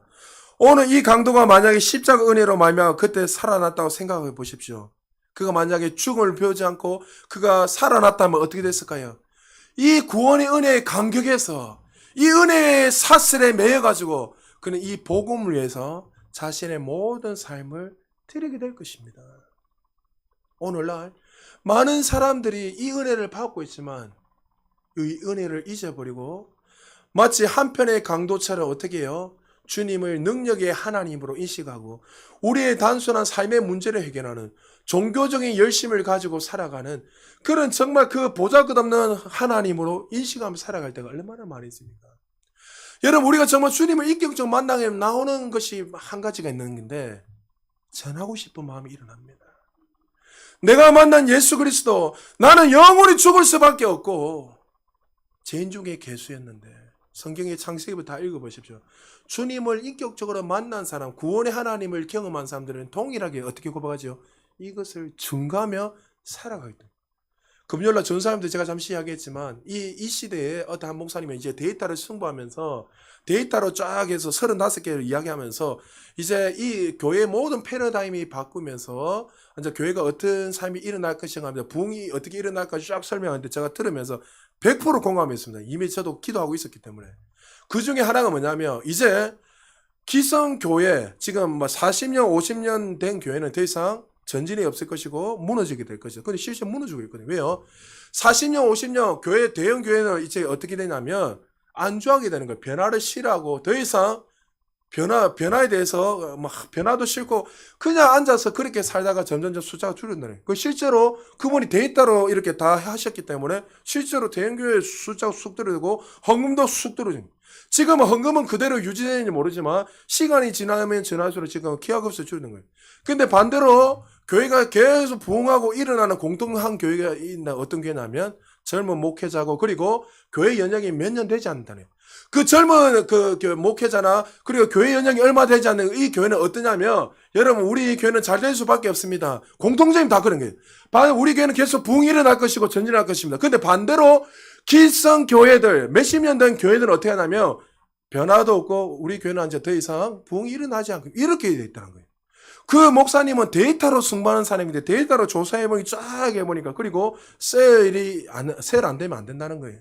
Speaker 1: 오늘 이 강도가 만약에 십자가 은혜로 말미암아 그때 살아났다고 생각해 보십시오. 그가 만약에 죽음을 배우지 않고 그가 살아났다면 어떻게 됐을까요? 이 구원의 은혜의 감격에서 이 은혜의 사슬에 매여가지고 그는 이 복음을 위해서 자신의 모든 삶을 드리게 될 것입니다. 오늘날 많은 사람들이 이 은혜를 받고 있지만 이 은혜를 잊어버리고 마치 한편의 강도처럼 어떻게 해요? 주님을 능력의 하나님으로 인식하고 우리의 단순한 삶의 문제를 해결하는 종교적인 열심을 가지고 살아가는 그런 정말 그 보잘것없는 하나님으로 인식하며 살아갈 때가 얼마나 많이 있습니까? 여러분 우리가 정말 주님을 인격적 만나게 나오는 것이 한 가지가 있는 건데 전하고 싶은 마음이 일어납니다. 내가 만난 예수 그리스도 나는 영원히 죽을 수밖에 없고 죄인 중에 괴수였는데 성경의 창세기부터 다 읽어보십시오. 주님을 인격적으로 만난 사람 구원의 하나님을 경험한 사람들은 동일하게 어떻게 고백하죠? 이것을 증가하며 살아가기 때문에 금요일날 전사님도 제가 잠시 이야기했지만 이 시대에 어떤 한 목사님이 이제 데이터를 승부하면서 데이터로 쫙 해서 35개를 이야기하면서 이제 이 교회의 모든 패러다임이 바꾸면서 이제 교회가 어떤 삶이 일어날 것인가 합니다. 부흥이 어떻게 일어날까 쫙 설명하는데 제가 들으면서 100% 공감했습니다. 이미 저도 기도하고 있었기 때문에. 그 중에 하나가 뭐냐면 이제 기성교회 지금 뭐 40년 50년 된 교회는 더 이상 전진이 없을 것이고 무너지게 될 것이죠. 근데 실제 무너지고 있거든요. 왜요? 40년 50년 교회 대형 교회는 이제 어떻게 되냐면 안주하게 되는 거예요. 변화를 싫어하고 더 이상 변화에 대해서 막 변화도 싫고 그냥 앉아서 그렇게 살다가 점점 숫자가 줄어드는 거예요. 실제로 그분이 데이터로 이렇게 다 하셨기 때문에 실제로 대형 교회 숫자가 쑥 떨어지고 헌금도 쑥 떨어지는 거예요. 지금은 헌금은 그대로 유지되는지 모르지만 시간이 지나면 지날수록 지금 기하급수 줄는 거예요. 근데 반대로 교회가 계속 부흥하고 일어나는 공통한 교회가 있나 어떤 교회냐면 젊은 목회자고 그리고 교회 연령이 몇 년 되지 않는다네요. 그 젊은 그 목회자나 그리고 교회 연령이 얼마 되지 않는 이 교회는 어떠냐면 여러분 우리 교회는 잘 될 수밖에 없습니다. 공통점이 다 그런 거예요. 우리 교회는 계속 부흥이 일어날 것이고 전진할 것입니다. 근데 반대로 기성 교회들 몇십 년 된 교회들은 어떻게 하냐면 변화도 없고 우리 교회는 이제 더 이상 부흥이 일어나지 않고 이렇게 되어 있다는 거예요. 그 목사님은 데이터로 승부하는 사람인데 데이터로 조사해보니 쫙 해보니까 그리고 셀 안 되면 안 된다는 거예요.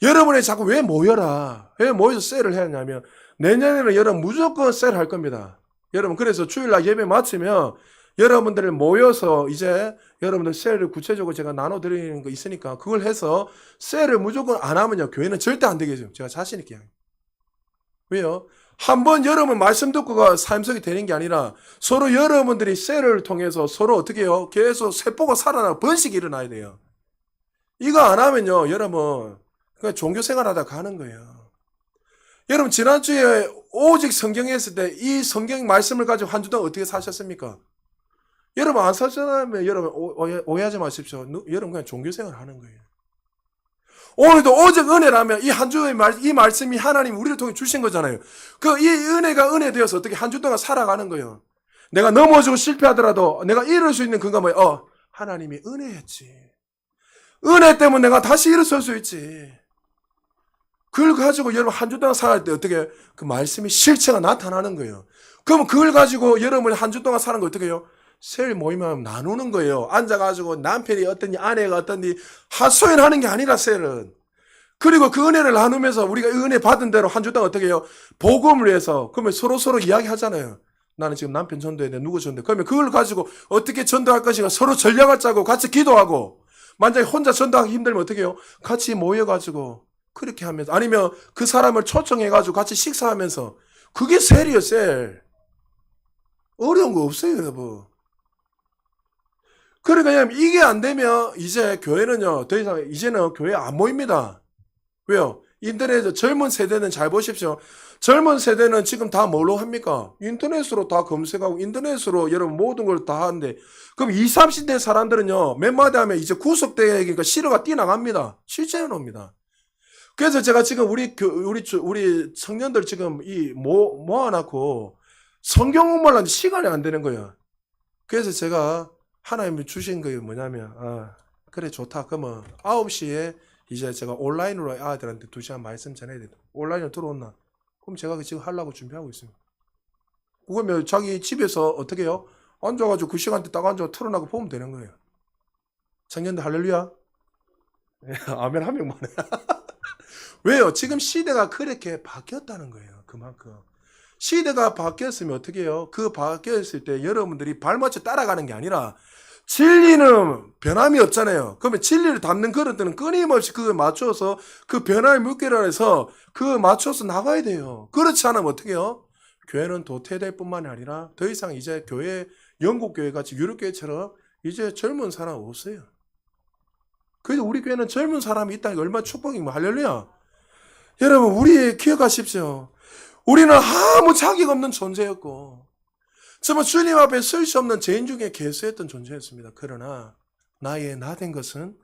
Speaker 1: 여러분이 자꾸 왜 모여라? 왜 모여서 셀을 해야 하냐면 내년에는 여러분 무조건 셀 할 겁니다. 여러분 그래서 주일날 예배 마치면 여러분들 모여서 이제 여러분들 셀을 구체적으로 제가 나눠드리는 거 있으니까 그걸 해서 셀을 무조건 안 하면요 교회는 절대 안 되겠죠. 제가 자신 있게 해요. 왜요? 한번 여러분 말씀 듣고가 삶속이 되는 게 아니라 서로 여러분들이 셀을 통해서 서로 어떻게 해요? 계속 세포가 살아나 번식이 일어나야 돼요. 이거 안 하면요 여러분 그냥 종교 생활하다 가는 거예요. 여러분 지난주에 오직 성경에 있을 때 이 성경 말씀을 가지고 한 주 동안 어떻게 사셨습니까? 여러분 안 사셨다면 여러분 오해하지 마십시오. 여러분 그냥 종교 생활 하는 거예요. 오늘도 오직 은혜라면 이 한 주의 이 말씀이 하나님 우리를 통해 주신 거잖아요. 그 이 은혜가 은혜 되어서 어떻게 한 주 동안 살아가는 거예요. 내가 넘어지고 실패하더라도 내가 이룰 수 있는 근거가 뭐예요? 하나님이 은혜였지. 은혜 때문에 내가 다시 일어설 수 있지. 그걸 가지고 여러분 한 주 동안 살아갈 때 어떻게 그 말씀이 실체가 나타나는 거예요. 그럼 그걸 가지고 여러분이 한 주 동안 사는 거 어떻게 해요? 셀 모임하면 나누는 거예요. 앉아가지고 남편이 어떤지 아내가 어떤지 하소연하는 게 아니라 셀은. 그리고 그 은혜를 나누면서 우리가 은혜 받은 대로 한 주 동안 어떻게 해요? 복음을 위해서. 그러면 서로 이야기하잖아요. 나는 지금 남편 전도해야 돼. 누구 전도해? 그러면 그걸 가지고 어떻게 전도할 것인가 서로 전략을 짜고 같이 기도하고 만약에 혼자 전도하기 힘들면 어떻게 해요? 같이 모여가지고 그렇게 하면서 아니면 그 사람을 초청해가지고 같이 식사하면서 그게 셀이에요 셀. 어려운 거 없어요 여러분. 그러니까 이게 안 되면 이제 교회는요 더 이상 이제는 교회 안 모입니다. 왜요? 인터넷 젊은 세대는 잘 보십시오. 젊은 세대는 지금 다 뭘로 합니까? 인터넷으로 다 검색하고 인터넷으로 여러분 모든 걸 다 하는데 그럼 20, 30대 사람들은요 몇 마디 하면 이제 구속되니까 시로가 뛰어나갑니다. 실제로 옵니다. 그래서 제가 지금 우리 청년들 지금 모아놓고 성경 공부를 하는데 시간이 안 되는 거예요. 그래서 제가 하나님이 주신 게 뭐냐면 그래 좋다. 그러면 9시에 이제 제가 온라인으로 아들한테 2시간 말씀 전해야 돼. 온라인으로 들어온나? 그럼 제가 지금 하려고 준비하고 있습니다. 그러면 자기 집에서 어떻게 해요? 앉아가지고 그 시간대 딱 앉아 틀어놓고 보면 되는 거예요. 청년들 할렐루야. 아멘 한 명만 해. 왜요? 지금 시대가 그렇게 바뀌었다는 거예요. 그만큼. 시대가 바뀌었으면 어떻게 해요? 그 바뀌었을 때 여러분들이 발맞춰 따라가는 게 아니라 진리는 변함이 없잖아요. 그러면 진리를 담는 그릇들은 끊임없이 그걸 맞춰서 그 변화의 물결을 해서 그 맞춰서 나가야 돼요. 그렇지 않으면 어떻게 해요? 교회는 도태될 뿐만이 아니라 더 이상 이제 교회, 영국 교회 같이 유럽 교회처럼 이제 젊은 사람 없어요. 그래서 우리 교회는 젊은 사람이 있다는 게 얼마나 축복이고 할렐루야. 여러분 우리 기억하십시오. 우리는 아무 자격 없는 존재였고 정말 주님 앞에 설 수 없는 죄인 중에 괴수했던 존재였습니다. 그러나 나의 나 된 것은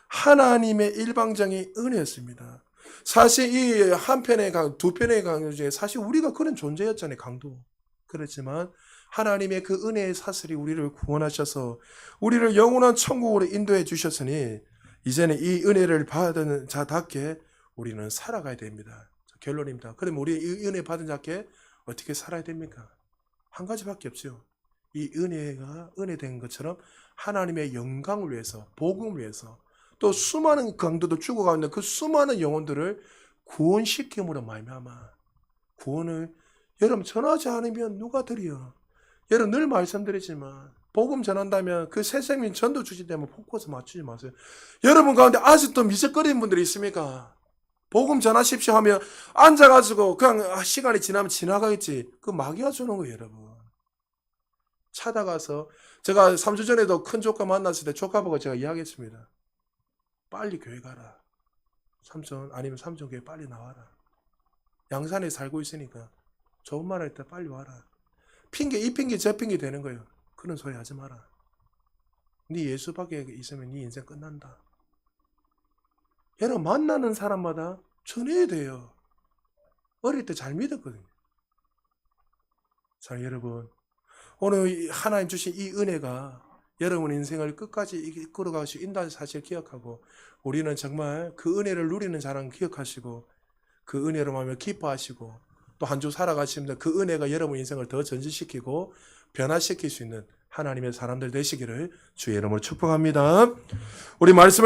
Speaker 1: 하나님의 일방적인 은혜였습니다. 사실 이 한 편의 두 편의 강도 중에 사실 우리가 그런 존재였잖아요. 강도. 그렇지만 하나님의 그 은혜의 사슬이 우리를 구원하셔서 우리를 영원한 천국으로 인도해 주셨으니 이제는 이 은혜를 받은 자답게 우리는 살아가야 됩니다. 결론입니다. 그러면 우리 이 은혜 받은 자께 어떻게 살아야 됩니까? 한 가지밖에 없어요. 이 은혜가 은혜된 것처럼 하나님의 영광을 위해서 복음을 위해서 또 수많은 강도도 죽어가는 그 수많은 영혼들을 구원시킴으로 말미암아 구원을 여러분 전하지 않으면 누가 드려? 여러분 늘 말씀드리지만 복음 전한다면 그 새 생명 전도 주시 되면 포커스 맞추지 마세요. 여러분 가운데 아직도 미적거리는 분들이 있습니까? 복음 전하십시오 하면 앉아가지고 그냥 시간이 지나면 지나가겠지. 그 마귀가 주는 거예요 여러분. 찾아가서 제가 3주 전에도 큰 조카 만났을 때 조카보고 제가 이야기했습니다. 빨리 교회 가라. 삼촌 아니면 삼촌 교회 빨리 나와라. 양산에 살고 있으니까 좋은 말 할 때 빨리 와라. 핑계 이 핑계 저 핑계 되는 거예요. 그런 소리 하지 마라. 네 예수밖에 있으면 네 인생 끝난다. 여러분 만나는 사람마다 전해야 돼요. 어릴 때 잘 믿었거든요. 자 여러분 오늘 하나님 주신 이 은혜가 여러분 인생을 끝까지 이끌어갈 수 있다는 사실 기억하고 우리는 정말 그 은혜를 누리는 자랑 기억하시고 그 은혜로 마음에 기뻐하시고 또 한 주 살아가시면서 그 은혜가 여러분 인생을 더 전진시키고 변화시킬 수 있는 하나님의 사람들 되시기를 주의 이름으로 축복합니다. 우리 말씀을